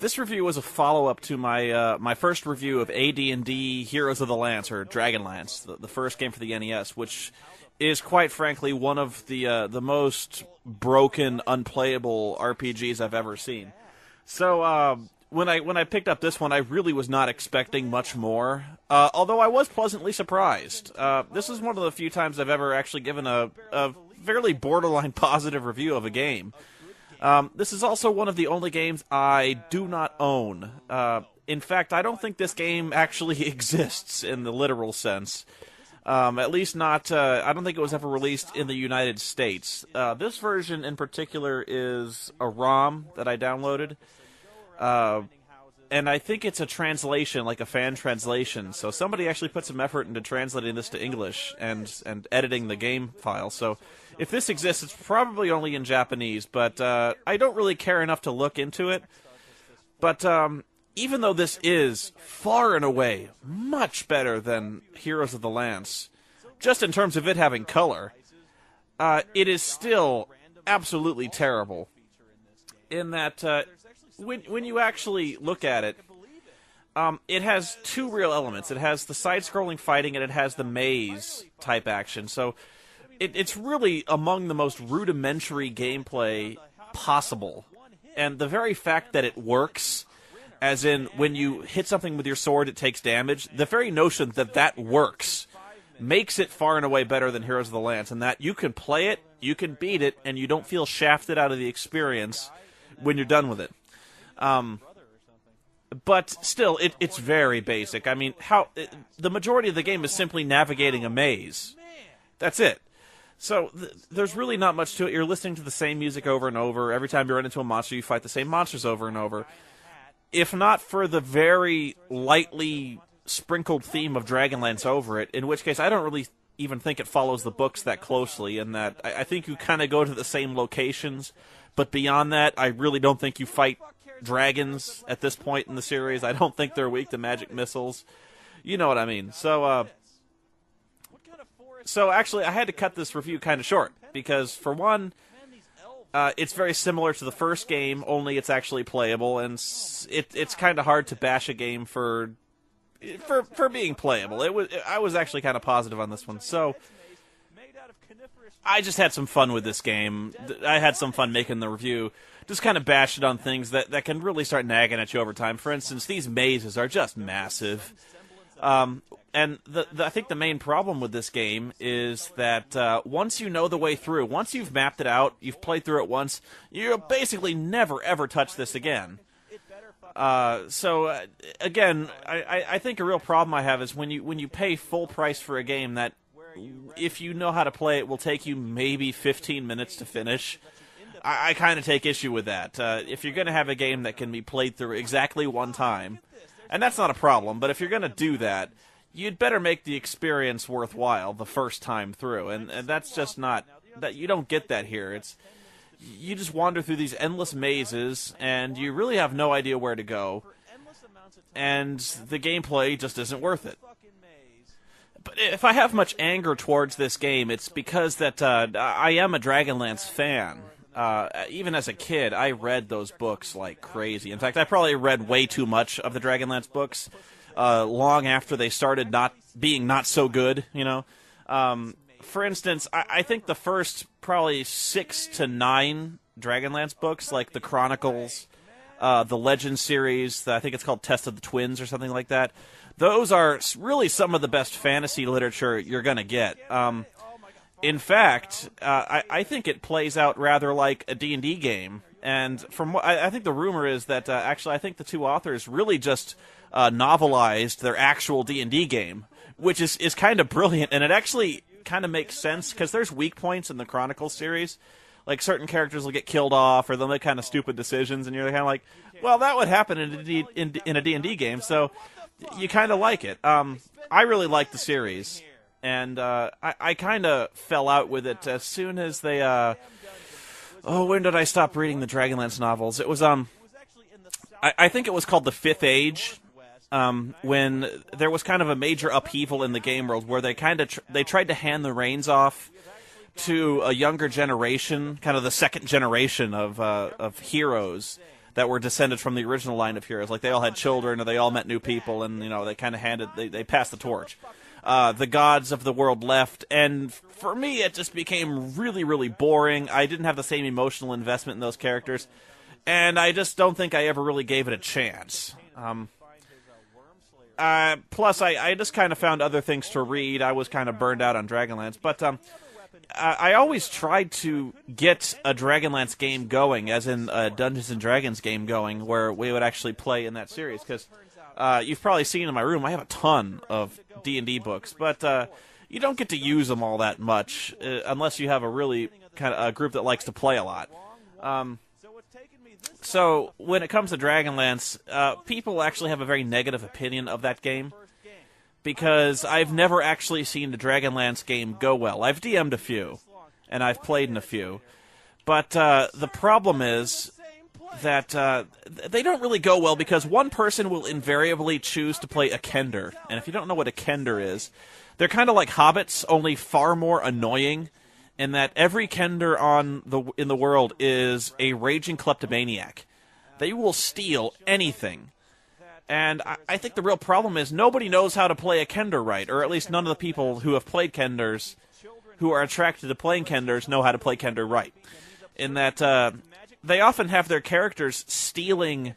This review was a follow-up to my my first review of AD&D Heroes of the Lance, or Dragonlance, the first game for the NES, which is quite frankly one of the most broken, unplayable RPGs I've ever seen. So when I picked up this one, I really was not expecting much more, although I was pleasantly surprised. This is one of the few times I've ever actually given a fairly borderline positive review of a game. This is also one of the only games I do not own. In fact, I don't think this game actually exists in the literal sense. At least not, I don't think it was ever released in the United States. This version in particular is a ROM that I downloaded. And I think it's a translation, like a fan translation. So somebody actually put some effort into translating this to English and editing the game file. So if this exists, it's probably only in Japanese, but I don't really care enough to look into it. But even though this is far and away much better than Heroes of the Lance, just in terms of it having color, it is still absolutely terrible. In that, when you actually look at it, it has two real elements. It has the side-scrolling fighting, and it has the maze-type action. So it's really among the most rudimentary gameplay possible. And the very fact that it works, as in when you hit something with your sword, it takes damage, the very notion that that works makes it far and away better than Heroes of the Lance, and that you can play it, you can beat it, and you don't feel shafted out of the experience when you're done with it. But still, it's very basic. I mean, the majority of the game is simply navigating a maze. That's it. So there's really not much to it. You're listening to the same music over and over. Every time you run into a monster, you fight the same monsters over and over. If not for the very lightly sprinkled theme of Dragonlance over it, in which case I don't really even think it follows the books that closely, in that I think you kind of go to the same locations, but beyond that, I really don't think you fight dragons at this point in the series. I don't think they're weak to magic missiles. You know what I mean. So actually, I had to cut this review kind of short, because for one, it's very similar to the first game, only it's actually playable, and it's kind of hard to bash a game for being playable. I was actually kind of positive on this one. So I just had some fun with this game. I had some fun making the review. Just kind of bashed it on things that can really start nagging at you over time. For instance, these mazes are just massive. And I think the main problem with this game is that once you know the way through, once you've mapped it out, you've played through it once, you'll basically never, ever touch this again. Again, I think a real problem I have is when you pay full price for a game that, if you know how to play it, will take you maybe 15 minutes to finish. I kind of take issue with that. If you're going to have a game that can be played through exactly one time, and that's not a problem, but if you're going to do that, you'd better make the experience worthwhile the first time through, and that's just not, that you don't get that here. You just wander through these endless mazes, and you really have no idea where to go, and the gameplay just isn't worth it. But if I have much anger towards this game, it's because that I am a Dragonlance fan. Even as a kid, I read those books like crazy. In fact, I probably read way too much of the Dragonlance books long after they started being not so good, you know. For instance, I think the first probably 6 to 9 Dragonlance books, like the Chronicles, the Legend series, I think it's called Test of the Twins or something like that, those are really some of the best fantasy literature you're going to get. In fact, I think it plays out rather like a D&D game. And from what I think the rumor is that actually I think the two authors really just novelized their actual D&D game, which is kind of brilliant. And it actually kind of makes sense, because there's weak points in the Chronicles series. Like, certain characters will get killed off, or they'll make kind of stupid decisions, and you're kind of like, well, that would happen in a D&D game, so you kind of like it. I really like the series, and I kind of fell out with it as soon as they... when did I stop reading the Dragonlance novels? It was, I think it was called The Fifth Age, when there was kind of a major upheaval in the game world where they tried to hand the reins off to a younger generation, kind of the second generation of heroes that were descended from the original line of heroes. Like, they all had children, or they all met new people, and, they kind of they passed the torch. The gods of the world left, and for me, it just became really, really boring. I didn't have the same emotional investment in those characters, and I just don't think I ever really gave it a chance. Plus, I just kind of found other things to read. I was kind of burned out on Dragonlance, but I always tried to get a Dragonlance game going, as in a Dungeons & Dragons game going, where we would actually play in that series, because you've probably seen in my room, I have a ton of D&D books, but you don't get to use them all that much, unless you have a really kind of a group that likes to play a lot. So, when it comes to Dragonlance, people actually have a very negative opinion of that game, because I've never actually seen the Dragonlance game go well. I've DM'd a few, and I've played in a few, but the problem is that they don't really go well, because one person will invariably choose to play a Kender, and if you don't know what a Kender is, they're kind of like hobbits, only far more annoying, in that every Kender in the world is a raging kleptomaniac. They will steal anything. And I think the real problem is nobody knows how to play a Kender right, or at least none of the people who have played Kenders, who are attracted to playing Kenders, know how to play Kender right. In that they often have their characters stealing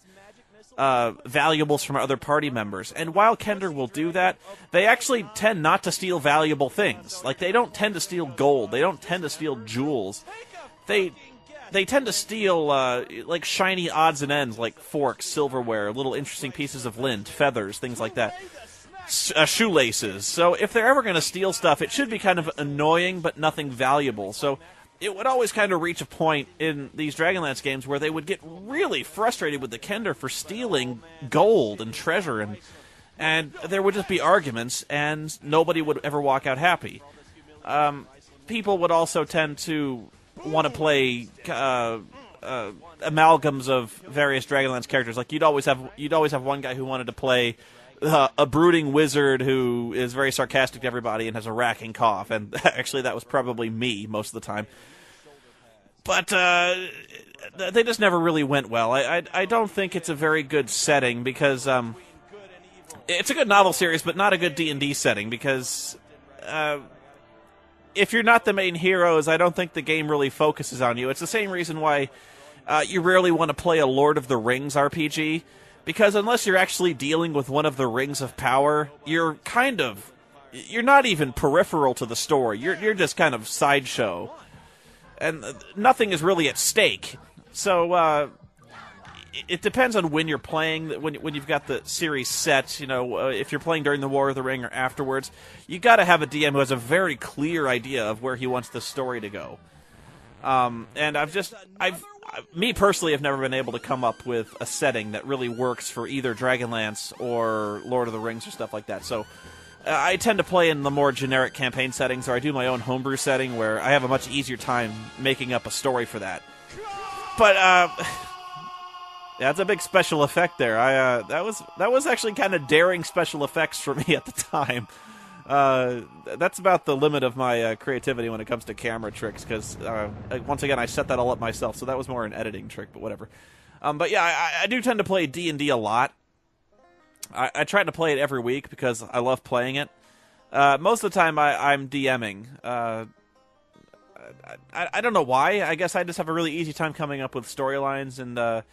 valuables from other party members. And while Kender will do that, they actually tend not to steal valuable things. Like, they don't tend to steal gold. They don't tend to steal jewels. They tend to steal, like, shiny odds and ends, like forks, silverware, little interesting pieces of lint, feathers, things like that. Shoelaces. So if they're ever going to steal stuff, it should be kind of annoying, but nothing valuable. So it would always kind of reach a point in these Dragonlance games where they would get really frustrated with the Kender for stealing gold and treasure, and there would just be arguments, and nobody would ever walk out happy. People would also tend to want to play amalgams of various Dragonlance characters. Like, you'd always have one guy who wanted to play a brooding wizard who is very sarcastic to everybody and has a racking cough, and actually that was probably me most of the time. But they just never really went well. I don't think it's a very good setting, because it's a good novel series, but not a good D&D setting, because if you're not the main heroes, I don't think the game really focuses on you. It's the same reason why you rarely want to play a Lord of the Rings RPG, because unless you're actually dealing with one of the Rings of Power, you're not even peripheral to the story. You're just kind of sideshow, and nothing is really at stake. So it depends on when you're playing. When you've got the series set, if you're playing during the War of the Ring or afterwards, you got to have a DM who has a very clear idea of where he wants the story to go. And me personally have never been able to come up with a setting that really works for either Dragonlance or Lord of the Rings or stuff like that. So I tend to play in the more generic campaign settings, or I do my own homebrew setting where I have a much easier time making up a story for that. But that's a big special effect there. That was actually kind of daring special effects for me at the time. That's about the limit of my creativity when it comes to camera tricks, because once again, I set that all up myself, so that was more an editing trick, but whatever. But yeah, I do tend to play D&D a lot. I try to play it every week because I love playing it. Most of the time, I'm DMing. I don't know why. I guess I just have a really easy time coming up with storylines, and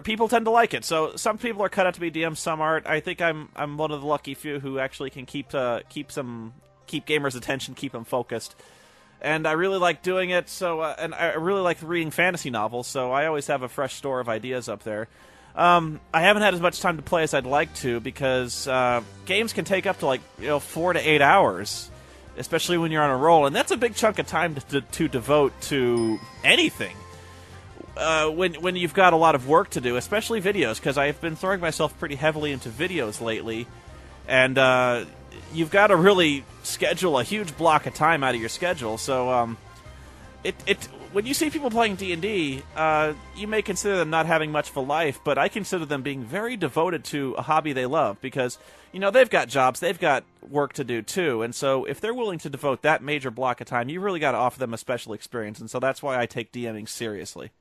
people tend to like it. So some people are cut out to be DMs, some aren't. I think I'm one of the lucky few who actually can keep gamers' attention, keep them focused. And I really like doing it. So and I really like reading fantasy novels. So I always have a fresh store of ideas up there. I haven't had as much time to play as I'd like to, because games can take up to 4 to 8 hours, especially when you're on a roll, and that's a big chunk of time to devote to anything. When you've got a lot of work to do, especially videos, because I've been throwing myself pretty heavily into videos lately, and you've got to really schedule a huge block of time out of your schedule. So when you see people playing D&D, you may consider them not having much of a life, but I consider them being very devoted to a hobby they love, because they've got jobs, they've got work to do too, and so if they're willing to devote that major block of time, you really got to offer them a special experience, and so that's why I take DMing seriously.